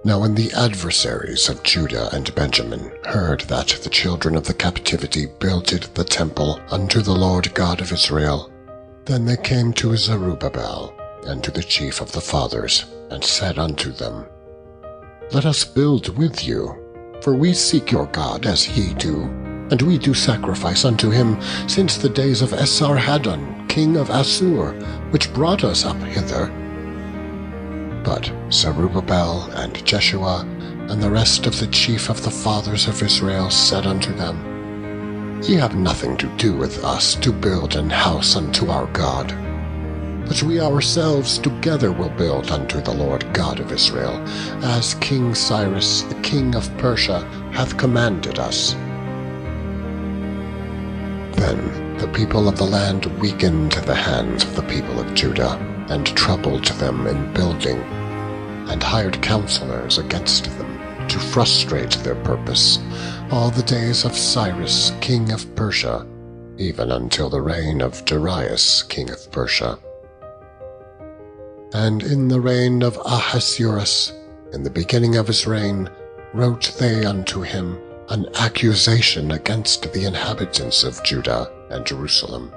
Now when the adversaries of Judah and Benjamin heard that the children of the captivity builded the temple unto the Lord God of Israel, then they came to Zerubbabel and to the chief of the fathers, and said unto them, Let us build with you, for we seek your God as ye do, and we do sacrifice unto him since the days of Esarhaddon, king of Assur, which brought us up hither. But Zerubbabel and Jeshua and the rest of the chief of the fathers of Israel said unto them, Ye have nothing to do with us to build an house unto our God, but we ourselves together will build unto the Lord God of Israel, as King Cyrus the king of Persia hath commanded us. Then the people of the land weakened the hands of the people of Judah, and troubled them in building, and hired counselors against them to frustrate their purpose all the days of Cyrus king of Persia, even until the reign of Darius king of Persia. And in the reign of Ahasuerus, in the beginning of his reign, wrote they unto him an accusation against the inhabitants of Judah and Jerusalem.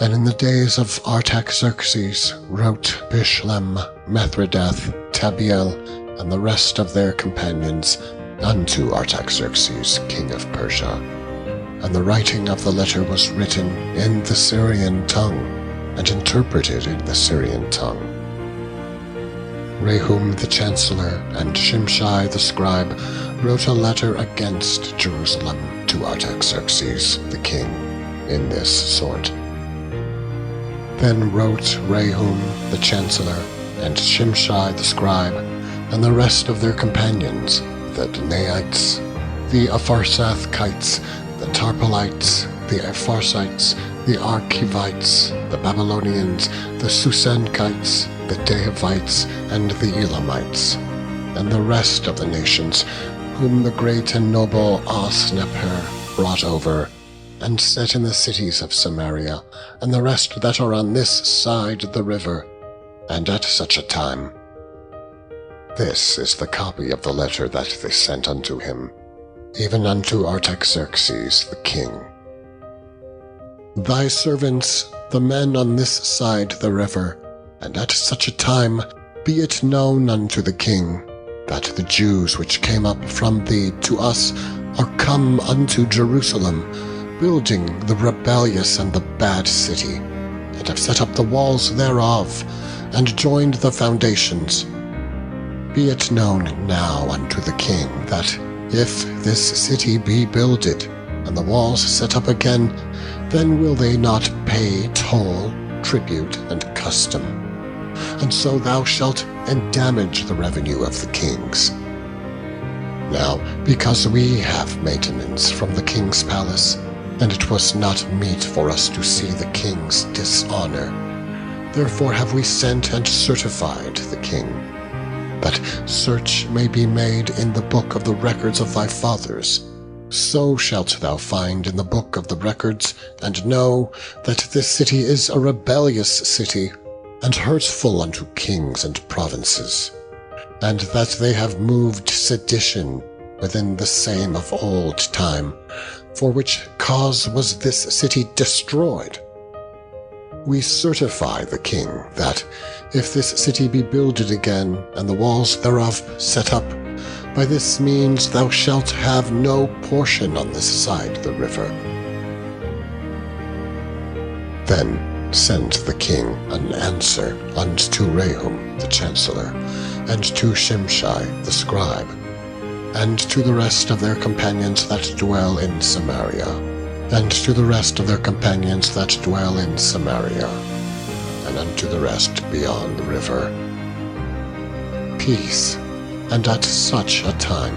And in the days of Artaxerxes wrote Bishlem, Mithridath, Tabiel, and the rest of their companions unto Artaxerxes king of Persia. And the writing of the letter was written in the Syrian tongue, and interpreted in the Syrian tongue. Rehum the chancellor and Shimshai the scribe wrote a letter against Jerusalem to Artaxerxes the king in this sort. Then wrote Rehum the chancellor and Shimshai the scribe and the rest of their companions, the Danaites, the Apharsathites, the Tarpelites, the Apharsites, the Archivites, the Babylonians, the Susankites, the Dahavites, and the Elamites, and the rest of the nations, whom the great and noble Osnapper brought over, and set in the cities of Samaria, and the rest that are on this side the river, and at such a time. This is the copy of the letter that they sent unto him, even unto Artaxerxes the king. Thy servants, the men on this side the river, and at such a time be it known unto the king, that the Jews which came up from thee to us are come unto Jerusalem, building the rebellious and the bad city, and have set up the walls thereof, and joined the foundations. Be it known now unto the king, that if this city be builded, and the walls set up again, then will they not pay toll, tribute, and custom. And so thou shalt endamage the revenue of the kings. Now, because we have maintenance from the king's palace, and it was not meet for us to see the king's dishonor, therefore have we sent and certified the king, that search may be made in the book of the records of thy fathers. So shalt thou find in the book of the records, and know that this city is a rebellious city, and hurtful unto kings and provinces, and that they have moved sedition within the same of old time, for which cause was this city destroyed. We certify the king that, if this city be builded again, and the walls thereof set up, by this means thou shalt have no portion on this side the river. Then sent the king an answer unto Rehum the chancellor, and to Shimshai the scribe, and to the rest of their companions that dwell in Samaria, and to the rest of their companions that dwell in Samaria, and unto the rest beyond the river. Peace, and at such a time.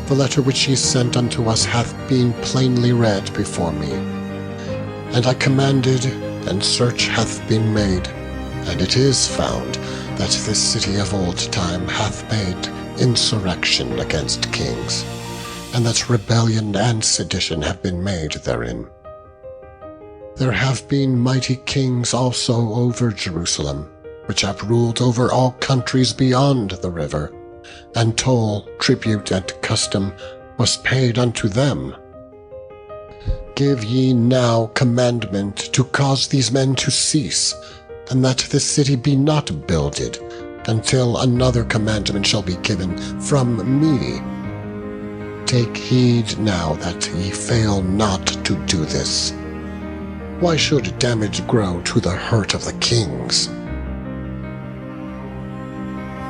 The letter which he sent unto us hath been plainly read before me. And I commanded, and search hath been made, and it is found that this city of old time hath made insurrection against kings, and that rebellion and sedition have been made therein. There have been mighty kings also over Jerusalem, which have ruled over all countries beyond the river, and toll, tribute, and custom was paid unto them. Give ye now commandment to cause these men to cease, and that this city be not builded, until another commandment shall be given from me. Take heed now that ye fail not to do this. Why should damage grow to the hurt of the kings?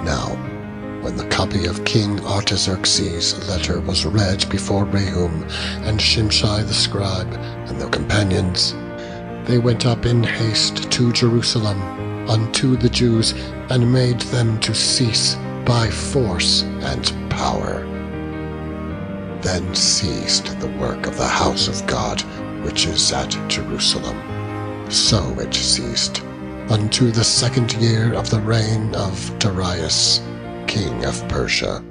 Now, when the copy of King Artaxerxes' letter was read before Rehum and Shimshai the scribe and their companions, they went up in haste to Jerusalem unto the Jews, and made them to cease by force and power. Then ceased the work of the house of God, which is at Jerusalem. So it ceased unto the 2nd year of the reign of Darius, king of Persia.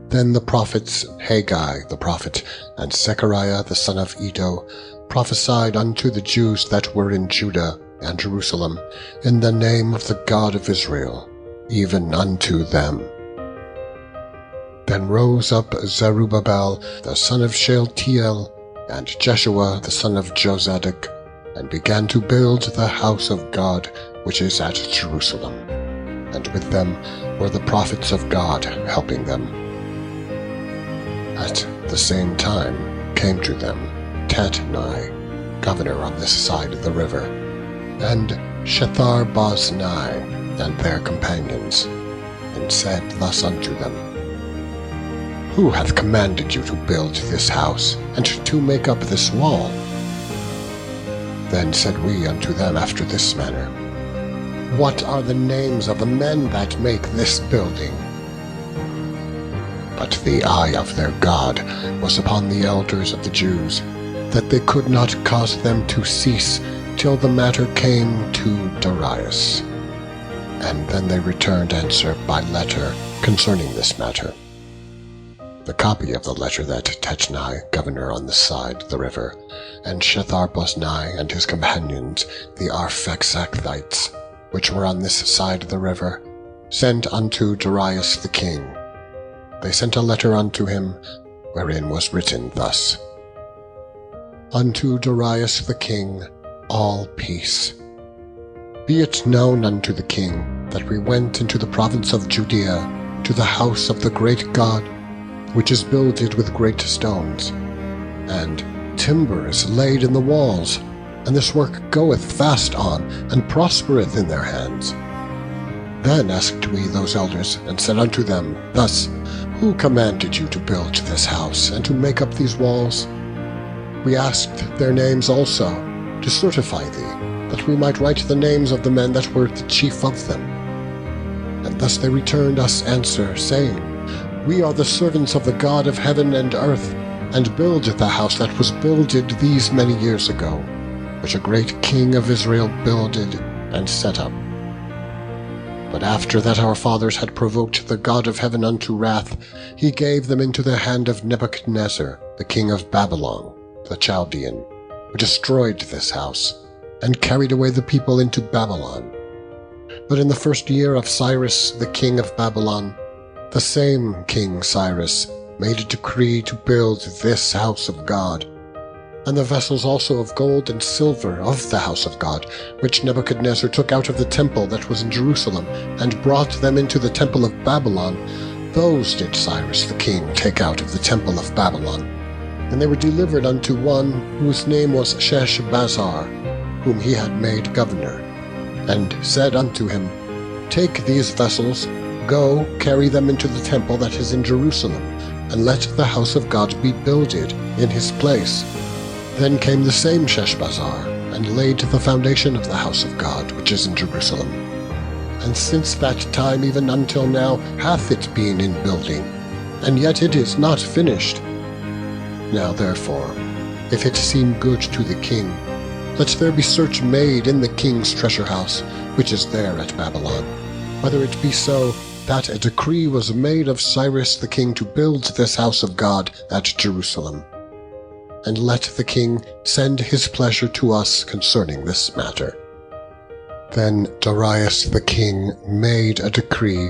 Then the prophets Haggai the prophet and Zechariah the son of Iddo prophesied unto the Jews that were in Judah and Jerusalem in the name of the God of Israel, even unto them. Then rose up Zerubbabel the son of Shealtiel and Jeshua the son of Jozadak, and began to build the house of God which is at Jerusalem. And with them were the prophets of God helping them. At the same time came to them Tatnai, governor on this side of the river, and Shethar-boznai and their companions, and said thus unto them, Who hath commanded you to build this house, and to make up this wall? Then said we unto them after this manner, What are the names of the men that make this building? But the eye of their God was upon the elders of the Jews, that they could not cause them to cease till the matter came to Darius. And then they returned answer by letter concerning this matter. The copy of the letter that Tatnai, governor on this side the river, and Shethar-boznai and his companions, the Arphaxadites, which were on this side the river, sent unto Darius the king. They sent a letter unto him, wherein was written thus, Unto Darius the king, all peace. Be it known unto the king that we went into the province of Judea to the house of the great God, which is builded with great stones, and timber is laid in the walls, and this work goeth fast on, and prospereth in their hands. Then asked we those elders, and said unto them thus, Who commanded you to build this house, and to make up these walls? We asked their names also, to certify thee, that we might write the names of the men that were the chief of them. And thus they returned us answer, saying, We are the servants of the God of heaven and earth, and build the house that was builded these many years ago, which a great king of Israel builded and set up. But after that our fathers had provoked the God of heaven unto wrath, he gave them into the hand of Nebuchadnezzar, the king of Babylon, the Chaldean, who destroyed this house, and carried away the people into Babylon. But in the 1st year of Cyrus the king of Babylon, the same King Cyrus made a decree to build this house of God, and the vessels also of gold and silver of the house of God, which Nebuchadnezzar took out of the temple that was in Jerusalem, and brought them into the temple of Babylon, those did Cyrus the king take out of the temple of Babylon. And they were delivered unto one whose name was Sheshbazzar, whom he had made governor, and said unto him, Take these vessels, go, carry them into the temple that is in Jerusalem, and let the house of God be builded in his place. Then came the same Sheshbazzar, and laid the foundation of the house of God, which is in Jerusalem. And since that time even until now hath it been in building, and yet it is not finished. Now therefore, if it seem good to the king, let there be search made in the king's treasure house, which is there at Babylon, whether it be so that a decree was made of Cyrus the king to build this house of God at Jerusalem. and let the king send his pleasure to us concerning this matter." Then Darius the king made a decree,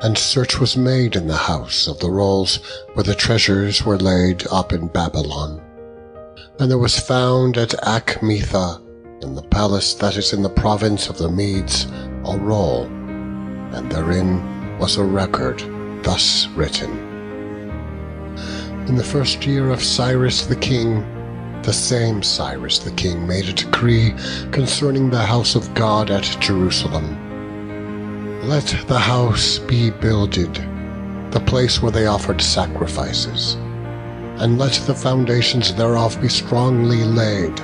and search was made in the house of the rolls where the treasures were laid up in Babylon. And there was found at Achmetha, in the palace that is in the province of the Medes, a roll, and therein was a record thus written: "In the first year of Cyrus the king, the same Cyrus the king made a decree concerning the house of God at Jerusalem. Let the house be builded, the place where they offered sacrifices, and let the foundations thereof be strongly laid,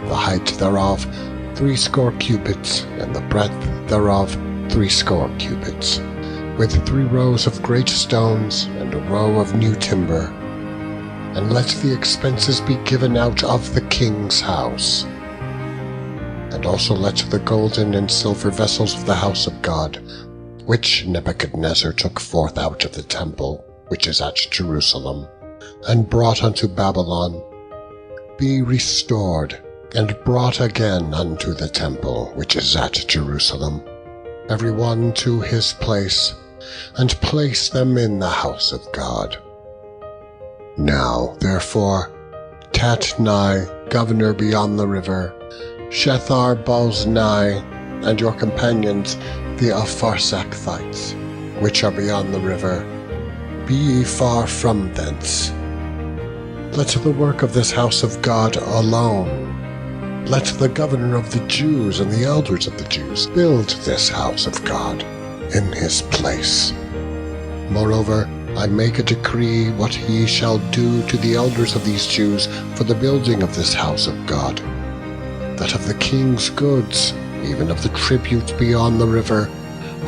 the height thereof 80 cubits, and the breadth thereof 80 cubits, with 3 rows of great stones, and a row of new timber. And let the expenses be given out of the king's house. And also let the golden and silver vessels of the house of God, which Nebuchadnezzar took forth out of the temple, which is at Jerusalem, and brought unto Babylon, be restored, and brought again unto the temple, which is at Jerusalem, every one to his place, and place them in the house of God. Now, therefore, Tatnai, governor beyond the river, Shethar-boznai, and your companions, the Apharsacthites, which are beyond the river, be ye far from thence. Let the work of this house of God alone. Let the governor of the Jews and the elders of the Jews build this house of God in his place. Moreover, I make a decree what ye shall do to the elders of these Jews for the building of this house of God, that of the king's goods, even of the tribute beyond the river,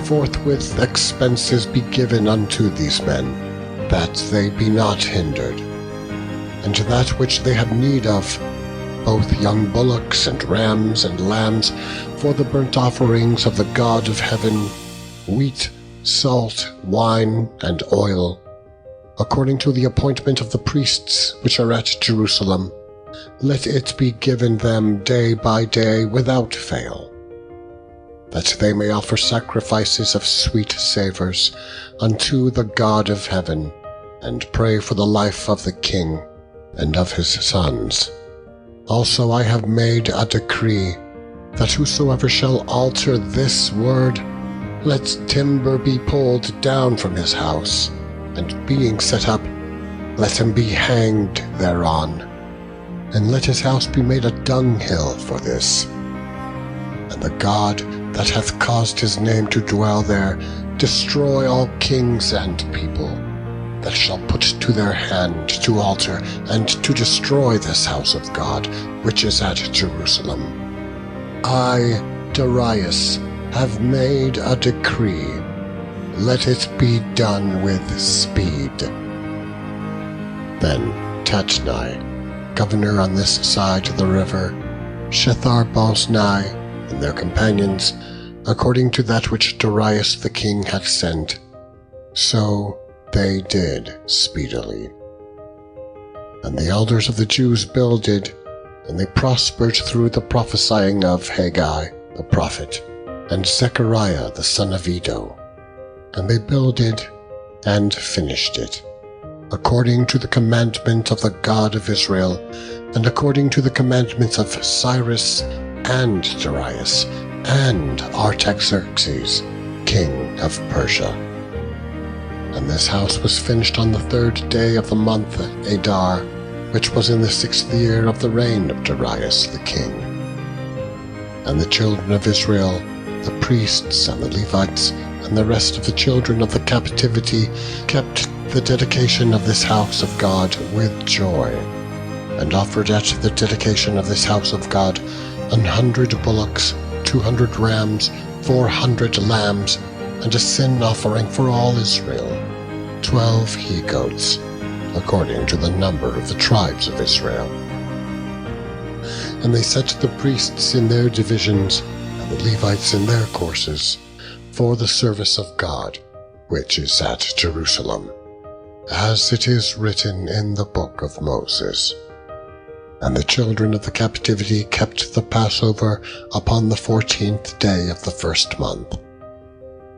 forthwith expenses be given unto these men, that they be not hindered, and that which they have need of, both young bullocks and rams and lambs, for the burnt offerings of the God of heaven, wheat, salt, wine, and oil, according to the appointment of the priests which are at Jerusalem, let it be given them day by day without fail, that they may offer sacrifices of sweet savours unto the God of heaven, and pray for the life of the king and of his sons. Also I have made a decree, that whosoever shall alter this word, let timber be pulled down from his house, and being set up, let him be hanged thereon, and let his house be made a dunghill for this. And the God that hath caused his name to dwell there destroy all kings and people that shall put to their hand to alter and to destroy this house of God, which is at Jerusalem. I, Darius, have made a decree. Let it be done with speed. Then Tatnai, governor on this side of the river, Shethar-boznai, and their companions, according to that which Darius the king had sent, so they did speedily. And the elders of the Jews builded, and they prospered through the prophesying of Haggai the prophet, and Zechariah the son of Iddo. And they builded and finished it, according to the commandment of the God of Israel, and according to the commandments of Cyrus and Darius and Artaxerxes, king of Persia. And this house was finished on the 3rd day of the month Adar, which was in the 6th year of the reign of Darius the king. And the children of Israel, the priests and the Levites, and the rest of the children of the captivity, kept the dedication of this house of God with joy, and offered at the dedication of this house of God 100 bullocks, 200 rams, 400 lambs, and a sin offering for all Israel, 12 he-goats, according to the number of the tribes of Israel. And they set the priests in their divisions, and the Levites in their courses, for the service of God, which is at Jerusalem, as it is written in the book of Moses. And the children of the captivity kept the Passover upon the 14th day of the first month.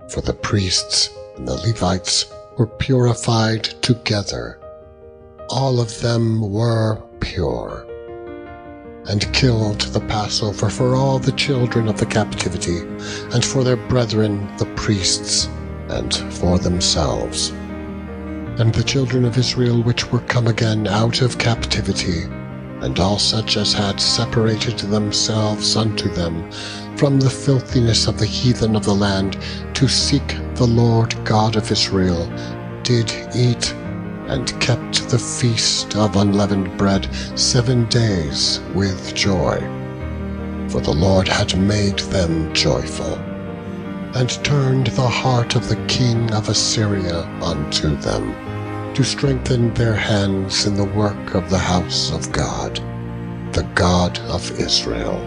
For the priests and the Levites were purified together. All of them were pure, and killed the Passover for all the children of the captivity, and for their brethren the priests, and for themselves. And the children of Israel which were come again out of captivity, and all such as had separated themselves unto them from the filthiness of the heathen of the land, to seek the Lord God of Israel, did eat, and kept the feast of unleavened bread 7 days with joy. For the Lord had made them joyful, and turned the heart of the king of Assyria unto them, to strengthen their hands in the work of the house of God, the God of Israel.